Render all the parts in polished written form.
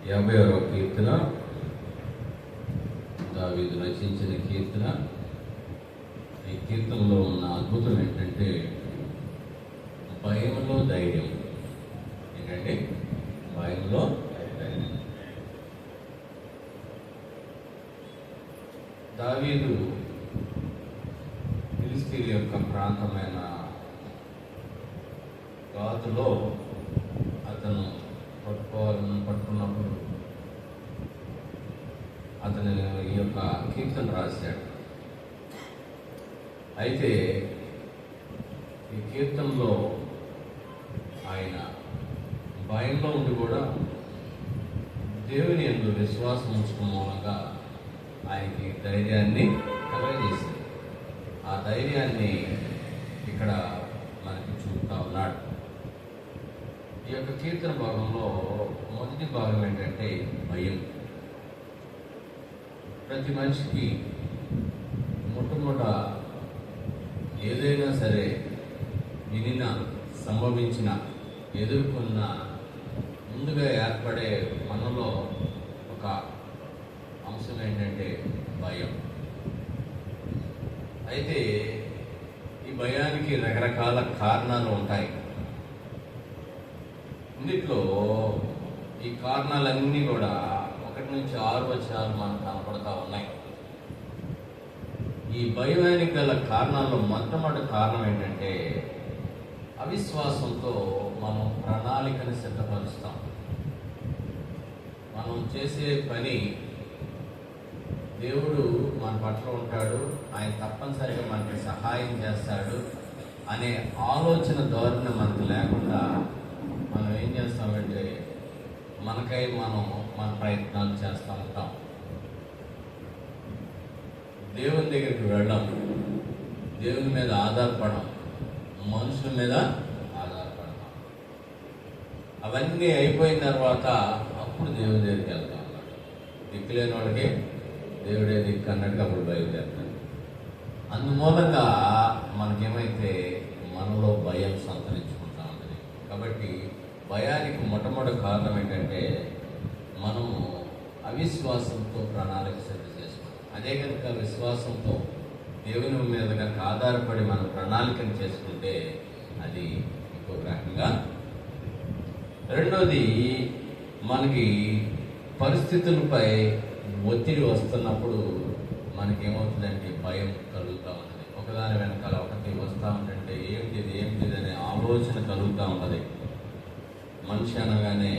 50వ కీర్తన, దావీదు రచించిన కీర్తన. ఈ కీర్తనలో ఉన్న అద్భుతం ఏంటంటే భయంలో ధైర్యం. ఏంటంటే భయంలో ధైర్యం. దావీదు ఫిలిష్తీయుల యొక్క ప్రాంతమైన గాతులో అతను పట్టుకున్నప్పుడు అతను ఈ యొక్క కీర్తన రాశాడు. అయితే ఈ కీర్తనలో ఆయన భయంలో ఉండి కూడా దేవుని యందు విశ్వాసం ఉంచడం మూలంగా ఆయనకి ధైర్యాన్ని కలగజేసింది. ఆ ధైర్యాన్ని ఇక్కడ మనకి చూపుతా ఉన్నాడు. ఈ యొక్క కీర్తన భాగంలో మొదటి భాగం ఏంటంటే భయం. ప్రతి మనిషికి మొట్టమొదట ఏదైనా సరే వినిన, సంభవించిన, ఎదుర్కొన్న ముందుగా ఏర్పడే మనలో ఒక అంశం ఏంటంటే భయం. అయితే ఈ భయానికి రకరకాల కారణాలు ఉంటాయి. ఇందులో ఈ కారణాలన్నీ కూడా 1 నుంచి 6 వచనాలు మనకు కనపడతా ఉన్నాయి. ఈ భయానికి గల కారణాల్లో మొట్టమొదటి కారణం ఏంటంటే అవిశ్వాసంతో మనం ప్రణాళికను సిద్ధపరుస్తాం. మనం చేసే పని దేవుడు మన పట్ల ఉంటాడు, ఆయన తప్పనిసరిగా మనకి సహాయం చేస్తాడు అనే ఆలోచన ధోరణి మనకు లేకుండా మనం ఏం చేస్తామంటే మనకై మనం మన ప్రయత్నాలు చేస్తూ ఉంటాం. దేవుని దగ్గరికి వెళ్ళాం, దేవుని మీద ఆధారపడం, మనుషుల మీద ఆధారపడతాం. అవన్నీ అయిపోయిన తర్వాత అప్పుడు దేవుని దగ్గరికి వెళ్తాం అన్నమాట. దిక్కులేని వాడికి దేవుడే దిక్కు అన్నట్టుగా అప్పుడు బయలుదేరుతాడు. అందుమూలంగా మనకేమైతే మనలో భయం సంతరించుకుంటా ఉంటుంది. కాబట్టి భయానికి మొట్టమొదటి కారణం ఏంటంటే మనము అవిశ్వాసంతో ప్రణాళిక సిద్ధ చేసుకుంటాం. అదే కనుక విశ్వాసంతో దేవుని మీద కనుక ఆధారపడి మనం ప్రణాళికను చేసుకుంటే అది ఇంకొక రకంగా. రెండోది, మనకి పరిస్థితులపై ఒత్తిడి వస్తున్నప్పుడు మనకేమవుతుందంటే భయం కలుగుతూ ఉంటుంది. ఒకదాని వెనకాల ఒకటి వస్తూ ఉంటుంటే ఏమిటిది అనే ఆలోచన కలుగుతూ ఉంటుంది. మనిషి అనగానే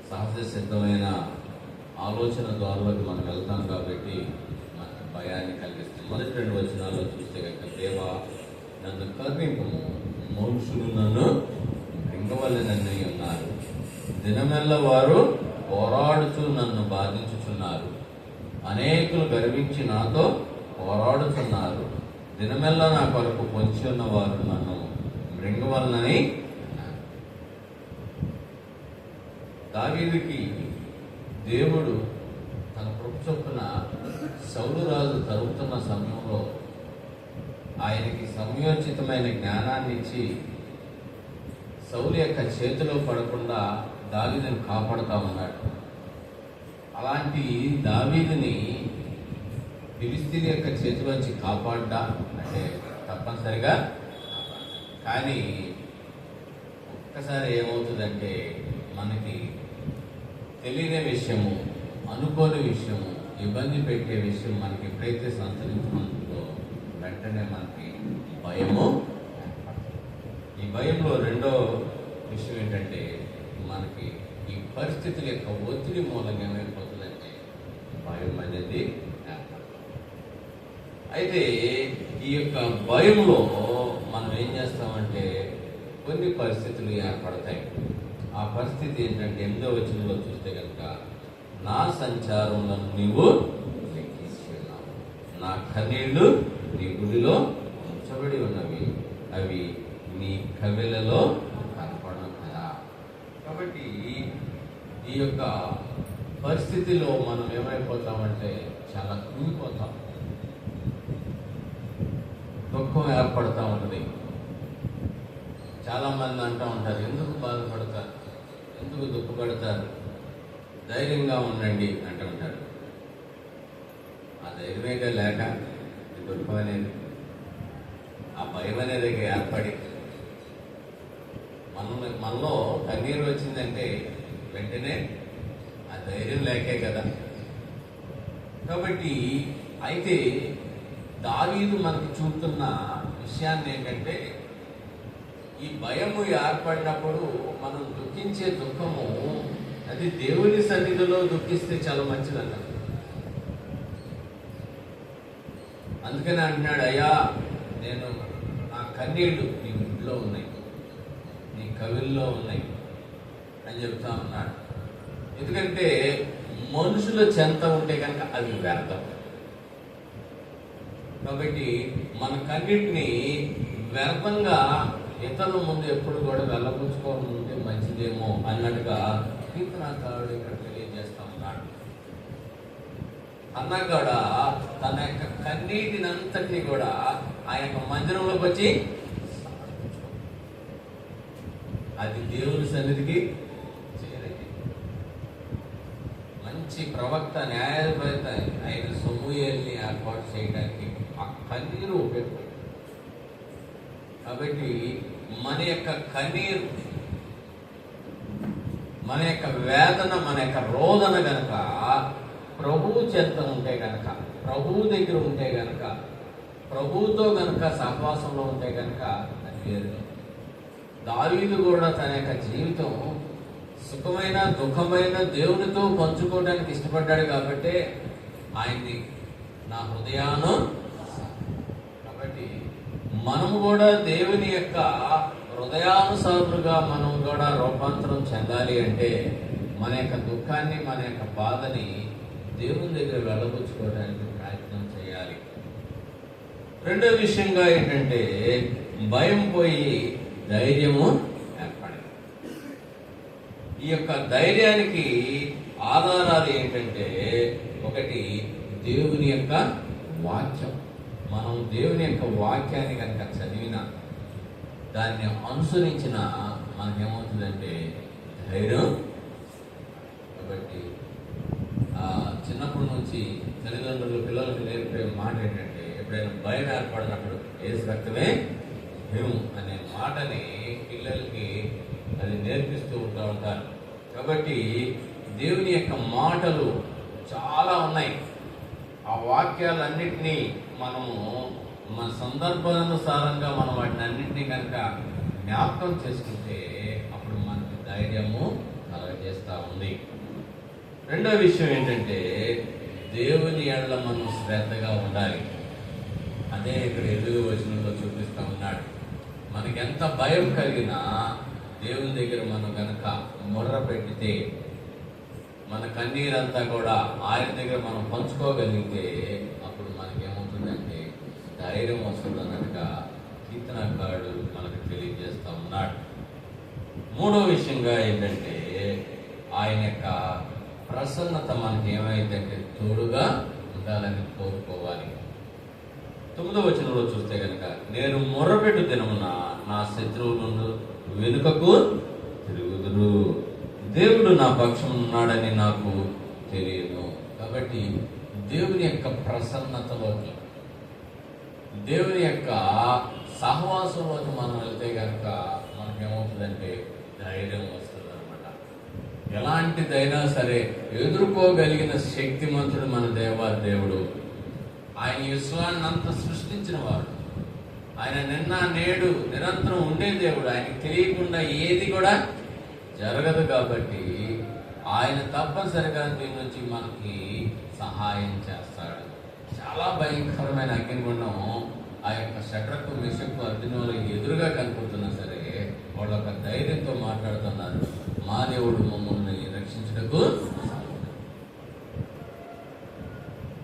సహజ సిద్ధమైన ఆలోచన ద్వారాలోకి మనం వెళ్తాం కాబట్టి మనకు భయాన్ని కలిగిస్తుంది. మొదటి 2 వచనాల్లో చూస్తే కనుక, దేవా నన్ను కరుణింపుము, మనుషులు నన్ను మృంగవలెనని ఉన్నారు, దినమెల్ల వారు పోరాడుచూ నన్ను బాధించుచున్నారు, అనేకులు గర్వించి నాతో పోరాడుతున్నారు, దినమెల్లా నా కొరకు పొంచి ఉన్న వారు నన్ను మృంగవలనని. దావీదుకి దేవుడు తన కృప చొప్పున సౌలు రాజు తరుగుతున్న సమయంలో ఆయనకి సమయోచితమైన జ్ఞానాన్ని ఇచ్చి సౌలు యొక్క చేతిలో పడకుండా దావీదుని కాపాడుతా ఉన్నాడు. అలాంటి దావీదుని ఫిలిష్తీయుల యొక్క చేతిలోంచి కాపాడ్డా అంటే తప్పనిసరిగా. కానీ ఒక్కసారి ఏమవుతుందంటే మనకి తెలియని విషయము, అనుకోని విషయము, ఇబ్బంది పెట్టే విషయం మనకి ఎప్పుడైతే సంతరించుకుంటుందో వెంటనే మనకి భయము. ఈ భయంలో రెండో విషయం ఏంటంటే మనకి ఈ పరిస్థితుల యొక్క ఒత్తిడి మూలంగా ఏమైపోతుందంటే భయం అనేది ఏర్పడుతుంది. అయితే ఈ యొక్క భయంలో మనం ఏం చేస్తామంటే కొన్ని పరిస్థితులు ఏర్పడతాయి. ఆ పరిస్థితి ఏంటంటే 8వ వచనంలో చూస్తే కనుక, నా సంచారంలో నీవు లెక్కిస్తున్నావు, నా కన్నీళ్లు నీ గుడిలో ఉంచబడి ఉన్నవి, అవి నీ కవిలలో కనపడను కదా. కాబట్టి ఈ యొక్క పరిస్థితిలో మనం ఏమైపోతామంటే చాలా కృంగిపోతాం, దుఃఖం ఏర్పడతా ఉంటుంది. చాలామంది అంటూ ఉంటారు, ఎందుకు బాధపడతారు, ఎందుకు దుఃఖపడతారు, ధైర్యంగా ఉండండి అంటుంటాడు. ఆ ధైర్యమేగా లేక ఈ దుఃఖం అనేది, ఆ భయం అనేది ఏర్పడి మనలో కన్నీరు వచ్చిందంటే వెంటనే ఆ ధైర్యం లేకే కదా. కాబట్టి అయితే దావీదు మనకు చూపుతున్న విషయాన్ని ఏంటంటే, ఈ భయము ఏర్పడినప్పుడు మనం దుఃఖించే దుఃఖము అది దేవుని సన్నిధిలో దుఃఖిస్తే చాలా మంచిదన్న. అందుకని అంటున్నాడు, అయ్యా నేను నా కన్నీళ్లు నీ ఇంట్లో ఉన్నాయి, నీ కవిల్లో ఉన్నాయి అని చెప్తా ఉన్నాడు. ఎందుకంటే మనుషుల చెంత ఉంటే కనుక అది వ్యర్థం. కాబట్టి మన కన్నిటిని వ్యర్థంగా ఇతరుల ముందు ఎప్పుడు కూడా వెళ్ళపుచ్చుకోవడం ఉంటే మంచిదేమో అన్నట్టుగా కీర్తనకారుడు ఇక్కడ తెలియజేస్తా ఉన్నాడు. అన్న కూడా తన యొక్క కన్నీటినంతటి కూడా ఆ యొక్క మందిరంలోకి వచ్చి అది దేవుని సన్నిధికి చేరండి. మంచి ప్రవక్త, న్యాయపేత ఆయన సమూయేల్ని ఏర్పాటు చేయడానికి ఆ కన్నీరు ఉపయోగపడుతుంది. కాబట్టి మన యొక్క కన్నీరు, మన యొక్క వేదన, మన యొక్క రోదన గనక ప్రభువు చెంత ఉంటే గనక, ప్రభువు దగ్గర ఉంటే గనక, ప్రభువుతో గనక సహవాసంలో ఉంటే గనక అది వేరు. దావీదు కూడా తన యొక్క జీవితం సుఖమైన దుఃఖమైన దేవునితో పంచుకోవడానికి ఇష్టపడ్డాడు కాబట్టి ఆయన్ని నా హృదయాను. కాబట్టి మనము కూడా దేవుని యొక్క హృదయానుసారులుగా మనం కూడా రూపాంతరం చెందాలి అంటే మన యొక్క దుఃఖాన్ని, మన యొక్క బాధని దేవుని దగ్గర వెళ్ళబుచ్చుకోవడానికి ప్రయత్నం చేయాలి. రెండో విషయంగా ఏంటంటే, భయం పోయి ధైర్యము ఏర్పడింది. ఈ యొక్క ధైర్యానికి ఆధారాలు ఏంటంటే, ఒకటి దేవుని యొక్క వాక్యం. మనం దేవుని యొక్క వాక్యాన్ని కనుక చదివిన, దాన్ని అనుసరించిన మనకేమవుతుందంటే ధైర్యం. కాబట్టి చిన్నప్పటి నుంచి తల్లిదండ్రులు పిల్లలకు నేర్పే మాట ఏంటంటే, ఎప్పుడైనా భయం ఏర్పడినప్పుడు ఏసు రక్తమే భయం అనే మాటని పిల్లలకి అది నేర్పిస్తూ ఉంటారు. కాబట్టి దేవుని యొక్క మాటలు చాలా ఉన్నాయి. ఆ వాక్యాలన్నింటినీ మనము మన సందర్భానుసారంగా మనం వాటిని అన్నింటినీ కనుక జ్ఞాపకం చేసుకుంటే అప్పుడు మనకు ధైర్యము కలగజేస్తూ ఉంది. రెండో విషయం ఏంటంటే, దేవుని ఎడల మనం శ్రద్ధగా ఉండాలి. అదే ఇక్కడ ఎదుగు వచనంలో చూపిస్తూ ఉన్నాడు. మనకి ఎంత భయం కలిగినా దేవుని దగ్గర మనం కనుక మొర్ర పెట్టితే, మన కన్నీరంతా కూడా ఆయన దగ్గర మనం పంచుకోగలిగితే అప్పుడు మనకేమవుతుందంటే ధైర్యం వస్తుంది అన్నట్టుగా కీర్తనకారుడు మనకు తెలియజేస్తూ ఉన్నాడు. మూడో విషయంగా ఏంటంటే, ఆయన యొక్క ప్రసన్నత మనకి ఏమైందంటే తోడుగా ఉండాలని కోరుకోవాలి. 9వ వచనంలో చూస్తే కనుక, నేను మొర్రపెట్టు దినమున నా శత్రువులను వెనుకకు తిరుగుదురు, దేవుడు నా పక్షం ఉన్నాడని నాకు తెలియదు. కాబట్టి దేవుని యొక్క ప్రసన్నతలోకి, దేవుని యొక్క సహవాసంలోకి మనం వెళ్తే కనుక మనకేమవుతుందంటే ధైర్యం వస్తుంది అనమాట. ఎలాంటిదైనా సరే ఎదుర్కోగలిగిన శక్తిమంతుడు మన దేవుడు. ఆయన విశ్వాన్ని అంతా సృష్టించిన వాడు. ఆయన నిన్న నేడు నిరంతరం ఉండే దేవుడు. ఆయనకి తెలియకుండా ఏది కూడా జరగదు. కాబట్టి ఆయన తప్పనిసరిగా దీని నుంచి మనకి సహాయం చేస్తాడు. చాలా భయంకరమైన అగ్నిగుండం ఆ యొక్క షడ్రకు, మెషకు, అర్జునులకు ఎదురుగా కనిపిస్తున్నా సరే వాళ్ళు ఒక ధైర్యంతో మాట్లాడుతున్నారు, మా దేవుడు మమ్మల్ని రక్షించుటకు.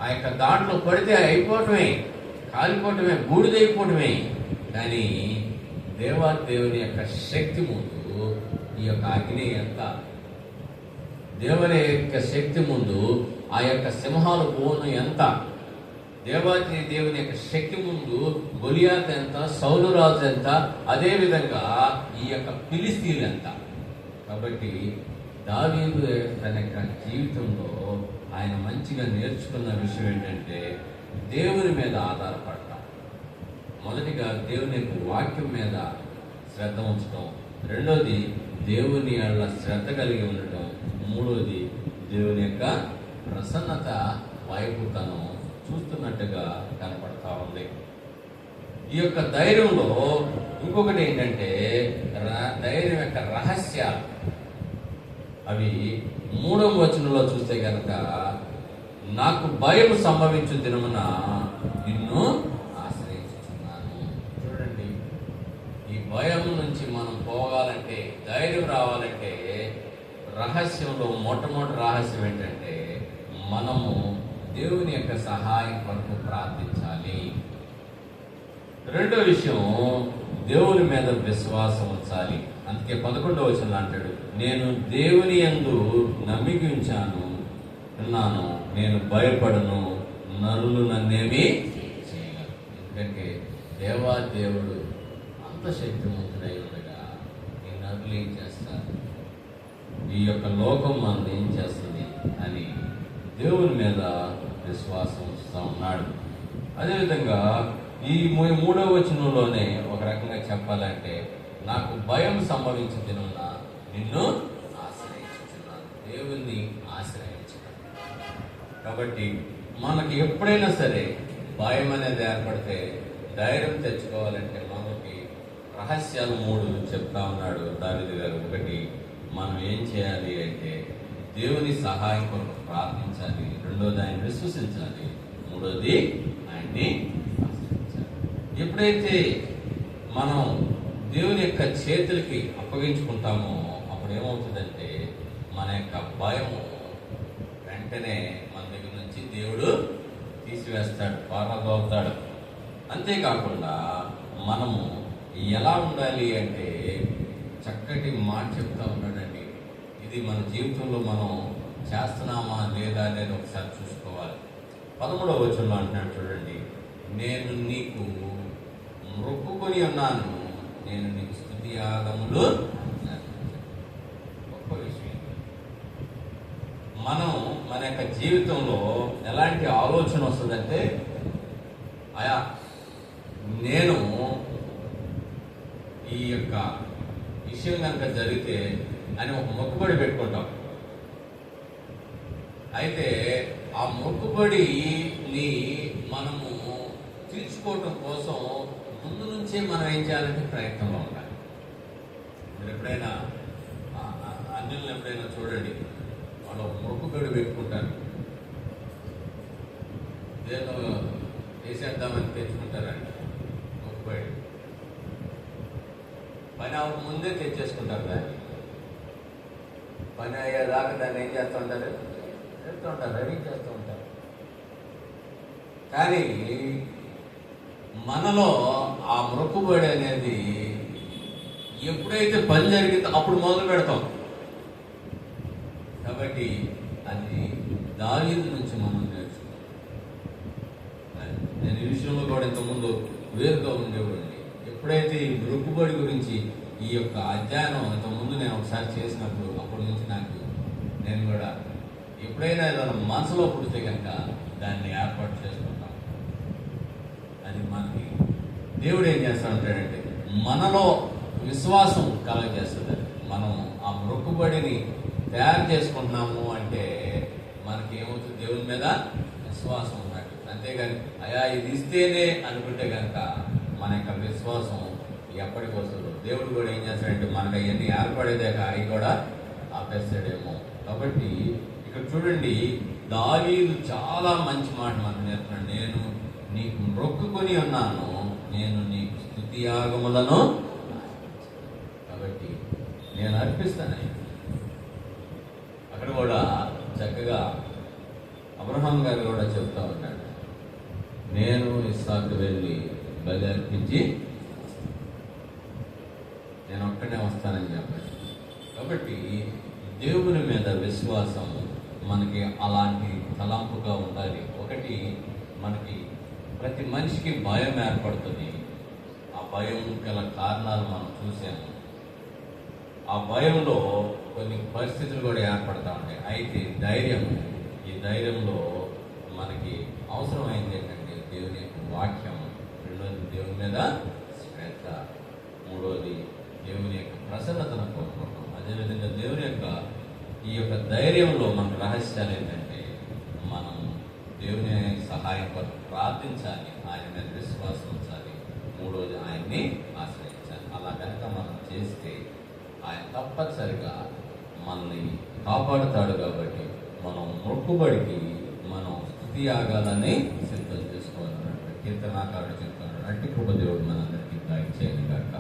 ఆ యొక్క దాంట్లో పడితే అయిపోవటమే, కాలిపోవటమే, బూడిదైపోవటమే. కానీ దేవుని యొక్క శక్తి ముందు ఈ యొక్క అగ్ని ఎంత, దేవుని యొక్క శక్తి ముందు ఆ యొక్క సింహాలు పోను ఎంత, దేవుని యొక్క శక్తి ముందు గొలియాత్ ఎంత, సౌలు రాజు ఎంత, అదేవిధంగా ఈ యొక్క ఫిలిస్తీన్లు ఎంత. కాబట్టి దావీదు తన యొక్క జీవితంలో ఆయన మంచిగా నేర్చుకున్న విషయం ఏంటంటే దేవుని మీద ఆధారపడటం. మొదటిగా దేవుని యొక్క వాక్యం మీద శ్రద్ధ ఉంచడం, రెండోది దేవుని వల్ల శ్రద్ధ కలిగి ఉండటం, మూడోది దేవుని యొక్క ప్రసన్నత వైపు తను చూస్తున్నట్టుగా కనపడతా ఉంది. ఈ యొక్క ధైర్యంలో ఇంకొకటి ఏంటంటే ధైర్యం యొక్క రహస్యాలు. అవి 3వ వచనంలో చూస్తే కనుక, నాకు భయం సంభవించు దినమున నిన్ను ఆశ్రయించుచున్నాను. చూడండి, ఈ భయం నుంచి మనం పోవాలంటే, ధైర్యం రావాలంటే రహస్యంలో మొట్టమొదటి రహస్యం ఏంటంటే మనము దేవుని యొక్క సహాయం కొరకు ప్రార్థించాలి. రెండో విషయం, దేవుని మీద విశ్వాసం ఉంచాలి. అందుకే 11వ వచనంలో అంటాడు, నేను దేవుని యందు నమ్మిక ఉంచాను ఉన్నాను, నేను భయపడను, నరులు నన్నేమి చేయగలరు. ఎందుకంటే దేవుడు అంత శక్తివంతుడై ఉండగా ఈ నరులు ఏం చేస్తారు, ఈ యొక్క లోకం మనం ఏం చేస్తుంది అని దేవుని మీద విశ్వాసం ఉంచుతూ ఉన్నాడు. అదేవిధంగా ఈ 3వ వచనంలోనే ఒక రకంగా చెప్పాలంటే, నాకు భయం సంభవించిన దినమున నిన్ను ఆశ్రయించుచున్నాను. దేవుణ్ణి ఆశ్రయించడం. కాబట్టి మనకి ఎప్పుడైనా సరే భయం అనేది ఏర్పడితే ధైర్యం తెచ్చుకోవాలంటే మనకి రహస్యాలు 3 చెప్తా ఉన్నాడు దావీదు గారు. ఒకటి, మనం ఏం చేయాలి అంటే దేవుని సహాయం కొరకు ప్రార్థించాలి. రెండోది, ఆయన విశ్వసించాలి. మూడోది, ఆయన్ని ఆశ్రయించాలి. ఎప్పుడైతే మనం దేవుని యొక్క చేతులకి అప్పగించుకుంటామో అప్పుడు ఏమవుతుందంటే మన యొక్క భయము వెంటనే మన దగ్గర నుంచి దేవుడు తీసివేస్తాడు, పారదోలుతాడు. అంతేకాకుండా మనము ఎలా ఉండాలి అంటే చక్కటి మాట చెప్తా ఉన్నాడండి. ఇది మన జీవితంలో మనం చేస్తున్నామా లేదా అనేది ఒకసారి చూసుకోవాలి. 13వ వచనంలో అంటున్నాడు చూడండి, నేను నీకు మొక్కుకొని ఉన్నాను, నేను నీకు స్తుతి యాగములు. గొప్ప విషయం. మనం మన యొక్క జీవితంలో ఎలాంటి ఆలోచన వస్తుందంటే, అయా నేను ఈ యొక్క విషయం కనుక జరిగితే అని ఒక మొక్కుబడి పెట్టుకుంటాం. అయితే ఆ మొక్కుబడిని మనము తీర్చుకోవటం కోసం ముందు నుంచే మనం ఏం చేయాలంటే ప్రయత్నంలో ఉండాలి. మీరు ఎప్పుడైనా అన్యులను ఎప్పుడైనా చూడండి, వాళ్ళు ఒక మొక్కుబడి పెట్టుకుంటారు, ఏదో వేసేద్దామని తెచ్చుకుంటారండి. మొక్కుబడి పని అవక ముందే తెచ్చేసుకుంటారు. దాన్ని పని అయ్యేదాకా దాన్ని ఏం చేస్తూ ఉంటారు, చేస్తూ ఉంటారు, రెడీ చేస్తూ ఉంటారు. కానీ మనలో ఆ మొక్కుబడి అనేది ఎప్పుడైతే పని జరిగిందో అప్పుడు మొదలు పెడతాం. కాబట్టి అది దావీదు నుంచి మనం నేర్చుకోవాలి. నేను ఈ విషయంలో కూడా ఇంతకుముందు వేరుగా ఉండేవాడిని. ఎప్పుడైతే ఈ మొక్కుబడి గురించి ఈ యొక్క అధ్యయనం ఇంతకుముందు నేను ఒకసారి చేసినప్పుడు అప్పటి నుంచి నేను కూడా ఎప్పుడైనా ఏదైనా మనసులో పుడితే కనుక దాన్ని ఏర్పాటు చేసుకుంటాం. అది మనకి దేవుడు ఏం చేస్తా ఉంటాడంటే మనలో విశ్వాసం కలగజేస్తుంది. మనం ఆ మొక్కుబడిని తయారు చేసుకుంటున్నాము అంటే మనకి ఏమవుతుంది, దేవుని మీద విశ్వాసం ఉన్నట్టు. అంతేగాని అయా ఇది ఇస్తేనే అనుకుంటే కనుక మన యొక్క విశ్వాసం ఎప్పటికి వస్తుందో. దేవుడు కూడా ఏం చేస్తాడంటే మనకు అవన్నీ ఏర్పడేదాకా అవి కూడా ఆపేస్తాడేమో. కాబట్టి ఇక్కడ చూడండి, దావీదు చాలా మంచి మాట మనకు నేర్పుతున్నాడు. నేను నీకు మొక్కుకొని ఉన్నాను, నేను నీకు స్తుతి యాగములను. కాబట్టి నేను అర్పిస్తాను. అక్కడ కూడా చక్కగా అబ్రహాం గారు కూడా చెప్తా ఉంటాడు, నేను ఇస్సాకు వెళ్ళి బలి అర్పించి నేను ఒక్కడే వస్తానని చెప్పాను. కాబట్టి దేవుని మీద విశ్వాసం మనకి అలాంటి తలంపుగా ఉండాలి. ఒకటి, మనకి ప్రతి మనిషికి భయం ఏర్పడుతుంది. ఆ భయం గల కారణాలు మనం చూసాము. ఆ భయంలో కొన్ని పరిస్థితులు కూడా ఏర్పడతా ఉంటాయి. అయితే ఈ ధైర్యంలో మనకి అవసరమైంది ఏంటంటే దేవుని యొక్క వాక్యం, రెండోది దేవుని మీద శ్రద్ధ, మూడోది దేవుని యొక్క ప్రసన్నతను కోరుకోవడం. అదేవిధంగా దేవుని యొక్క ఈ యొక్క ధైర్యంలో మన రహస్యాలు ఏంటంటే మనం దేవుని సహాయం కొరకు ప్రార్థించాలి, ఆయన మీద విశ్వాసం ఉంచాలి, మూడోది ఆయన్ని ఆశ్రయించాలి. అలా కనుక మనం చేస్తే ఆయన తప్పనిసరిగా మనల్ని కాపాడుతాడు. కాబట్టి మనం మొక్కుబడికి మనం స్తుతి యాగాలని సిద్ధం చేసుకోవాలన్నట్టు కీర్తనాకారుడు చెప్తున్నాడు. అట్టి కృప దేవుడు మనందరికీ దయచేయను గాక.